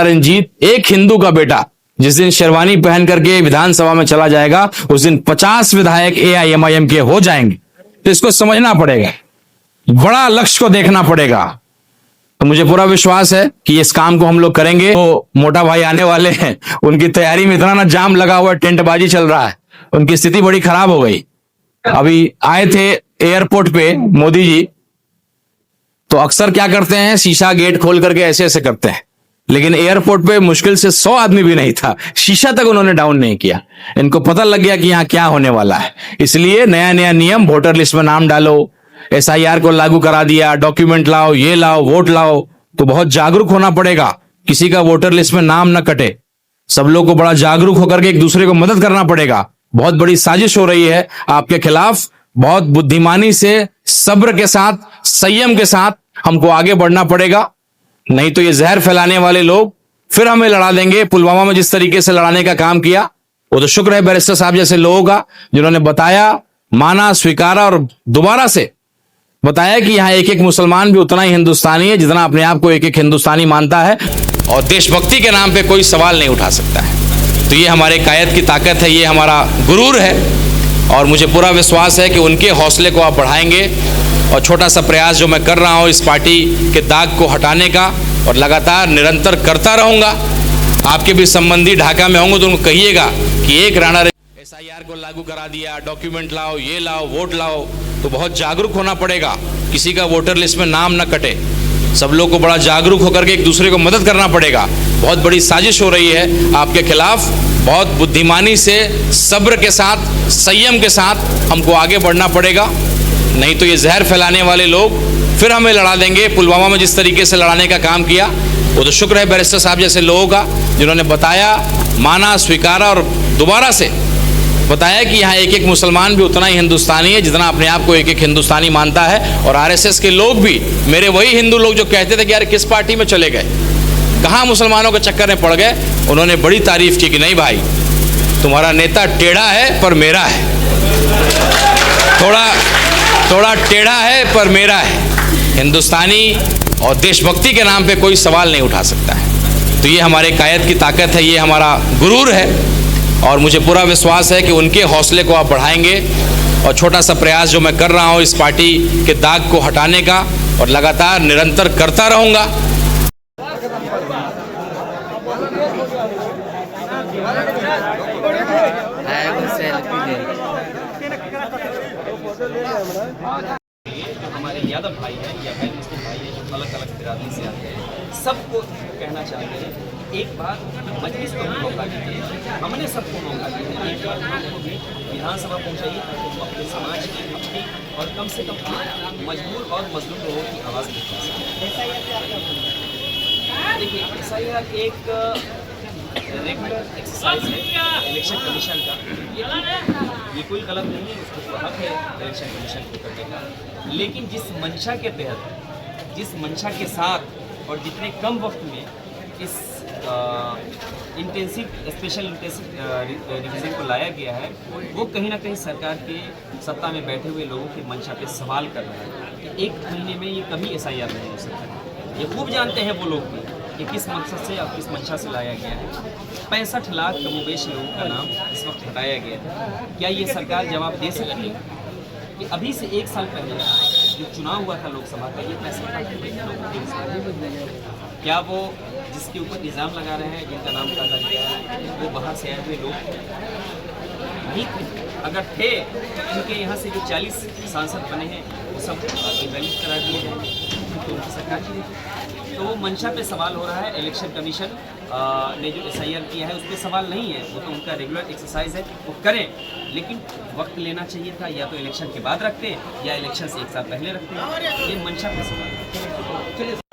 रंजीत, एक हिंदू का बेटा जिस दिन शेरवानी पहन करके विधानसभा में चला जाएगा उस दिन 50 विधायक एआईएमआईएम के हो जाएंगे। तो इसको समझना पड़ेगा, बड़ा लक्ष्य को देखना पड़ेगा। तो मुझे पूरा विश्वास है कि इस काम को हम लोग करेंगे। तो मोटा भाई आने वाले हैं, उनकी तैयारी में इतना ना जाम लगा हुआ है, टेंटबाजी चल रहा है, उनकी स्थिति बड़ी खराब हो गई। अभी आए थे एयरपोर्ट पे मोदी जी, तो अक्सर क्या करते हैं, शीशा गेट खोल करके ऐसे ऐसे करते हैं, लेकिन एयरपोर्ट पे मुश्किल से 100 आदमी भी नहीं था, शीशा तक उन्होंने डाउन नहीं किया। इनको पता लग गया कि यहाँ क्या होने वाला है। इसलिए नया नया नियम, वोटर लिस्ट में नाम डालो, एसआईआर को लागू करा दिया, डॉक्यूमेंट लाओ, ये लाओ, वोट लाओ। तो बहुत जागरूक होना पड़ेगा, किसी का वोटर लिस्ट में नाम न कटे। सब लोग को बड़ा जागरूक होकर के एक दूसरे को मदद करना पड़ेगा। बहुत बड़ी साजिश हो रही है आपके खिलाफ। बहुत बुद्धिमानी से, सब्र के साथ, संयम के साथ हमको आगे बढ़ना पड़ेगा, नहीं तो ये जहर फैलाने वाले लोग फिर हमें लड़ा देंगे। पुलवामा में जिस तरीके से लड़ाने का काम किया, वो तो शुक्र है बैरिस्टर साहब जैसे लोगों का, जिन्होंने बताया, माना, स्वीकारा और दोबारा से बताया कि यहां एक एक मुसलमान भी उतना ही हिंदुस्तानी है जितना अपने आप को एक एक हिंदुस्तानी मानता है, और देशभक्ति के नाम पे कोई सवाल नहीं उठा सकता है। तो ये हमारे कायद की ताकत है, ये हमारा गुरूर है, और मुझे पूरा विश्वास है कि उनके हौसले को आप बढ़ाएंगे। और छोटा सा प्रयास जो मैं कर रहा हूं इस पार्टी के दाग को हटाने का, और लगातार निरंतर करता रहूंगा। आपके भी संबंधी ढाका में होंगे तो उनको कहिएगा कि एक राणा एसआईआर को लागू करा दिया, डॉक्यूमेंट लाओ, ये लाओ, वोट लाओ। तो बहुत जागरूक होना पड़ेगा, किसी का वोटर लिस्ट में नाम न कटे। सब लोग को बड़ा जागरूक होकर के एक दूसरे को मदद करना पड़ेगा। बहुत बड़ी साजिश हो रही है आपके खिलाफ। बहुत बुद्धिमानी से, सब्र के साथ, संयम के साथ हमको आगे बढ़ना पड़ेगा, नहीं तो ये जहर फैलाने वाले लोग फिर हमें लड़ा देंगे। पुलवामा में जिस तरीके से लड़ाने का काम किया, वो तो शुक्र है बैरिस्टर साहब जैसे लोगों का, जिन्होंने बताया, माना, स्वीकारा और दोबारा से बताया कि यहाँ एक एक मुसलमान भी उतना ही हिंदुस्तानी है जितना अपने आप को एक एक हिंदुस्तानी मानता है। और आरएसएस के लोग भी, मेरे वही हिंदू लोग जो कहते थे कि यार किस पार्टी में चले गए, कहाँ मुसलमानों के चक्कर में पड़ गए, उन्होंने बड़ी तारीफ की कि नहीं भाई, तुम्हारा नेता टेढ़ा है पर मेरा है, थोड़ा टेढ़ा है पर मेरा है। हिंदुस्तानी और देशभक्ति के नाम पे कोई सवाल नहीं उठा सकता है। तो ये हमारे कायद की ताकत है, ये हमारा गुरूर है, और मुझे पूरा विश्वास है कि उनके हौसले को आप बढ़ाएंगे। और छोटा सा प्रयास जो मैं कर रहा हूं इस पार्टी के दाग को हटाने का, और लगातार निरंतर करता रहूंगा। हमारे यादव भाई हैं या गैर मुस्लिम भाई हैं जो अलग अलग बिरादरी से आते हैं, सबको कहना चाहते हैं, एक बार मजलिस को भी मौका दीजिए। हमने सबको मौका दिया, एक बार हमको भी विधानसभा पहुंचाइए ताकि हम अपने समाज की, अपनी और कम से कम मजबूर और मजलूम लोगों की आवाज़ निकाल सकें। देखिए, एसआईआर एक रेगुलर एक्सरसाइज है इलेक्शन कमीशन का। ये कोई गलत नहीं है, उसको हक है इलेक्शन कमीशन को करने का, लेकिन जिस मंशा के तहत, जिस मंशा के साथ और जितने कम वक्त में इस स्पेशल इंटेंसिव रिवीजन को लाया गया है, वो कहीं ना कहीं सरकार के सत्ता में बैठे हुए लोगों की मंशा पे सवाल कर रहा है कि एक महीने में ये कभी एसआईआर नहीं हो सकता। ये खूब जानते हैं वो लोग भी कि किस मकसद से और किस मंशा से लाया गया है। 65 लाख कमोबेश लोगों का नाम इस वक्त हटाया गया है। क्या ये सरकार जवाब दे सकती है कि अभी से 1 साल पहले जो चुनाव हुआ था लोकसभा का, ये 65 लाख लोग, क्या वो जिसके ऊपर इल्ज़ाम लगा रहे हैं, जिनका नाम काटा गया है, वो बाहर से आए हुए लोग भी अगर थे तो इनके यहाँ से जो 40 सांसद बने हैं वो सब इनवैलिड करा दिए जाए, तो उनकी सरकार की। तो वो मंशा पे सवाल हो रहा है। इलेक्शन कमीशन ने जो एसआईआर किया है उस पर सवाल नहीं है, वो तो उनका रेगुलर एक्सरसाइज है, वो करें, लेकिन वक्त लेना चाहिए था। या तो इलेक्शन के बाद रखते या इलेक्शन से 1 साल पहले रखते, ये मंशा पे सवाल है। चलिए।